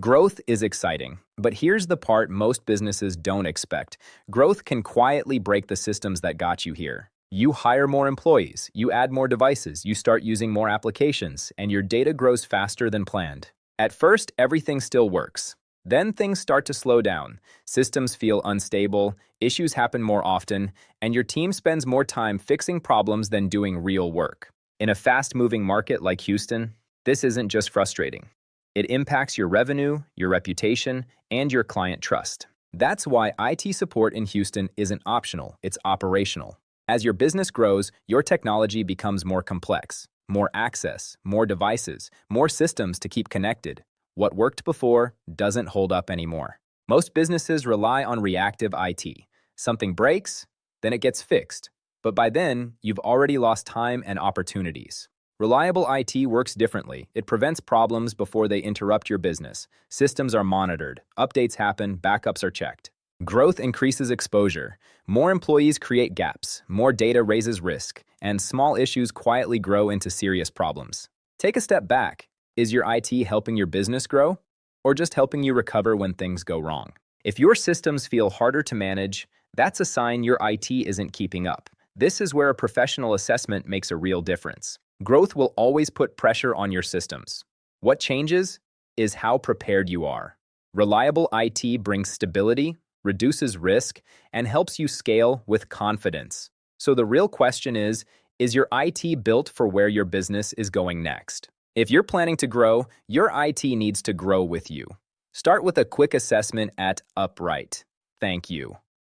Growth is exciting, but here's the part most businesses don't expect. Growth can quietly break the systems that got you here. You hire more employees, you add more devices, you start using more applications, and your data grows faster than planned. At first, everything still works. Then things start to slow down. Systems feel unstable, issues happen more often, and your team spends more time fixing problems than doing real work. In a fast-moving market like Houston, this isn't just frustrating. It impacts your revenue, your reputation, and your client trust. That's why IT support in Houston isn't optional, it's operational. As your business grows, your technology becomes more complex. More access, more devices, more systems to keep connected. What worked before doesn't hold up anymore. Most businesses rely on reactive IT. Something breaks, then it gets fixed. But by then, you've already lost time and opportunities. Reliable IT works differently. It prevents problems before they interrupt your business. Systems are monitored, updates happen, backups are checked. Growth increases exposure. More employees create gaps, more data raises risk, and small issues quietly grow into serious problems. Take a step back. Is your IT helping your business grow, or just helping you recover when things go wrong? If your systems feel harder to manage, that's a sign your IT isn't keeping up. This is where a professional assessment makes a real difference. Growth will always put pressure on your systems. What changes is how prepared you are. Reliable IT brings stability, reduces risk, and helps you scale with confidence. So the real question is your IT built for where your business is going next? If you're planning to grow, your IT needs to grow with you. Start with a quick assessment at Upright. Thank you.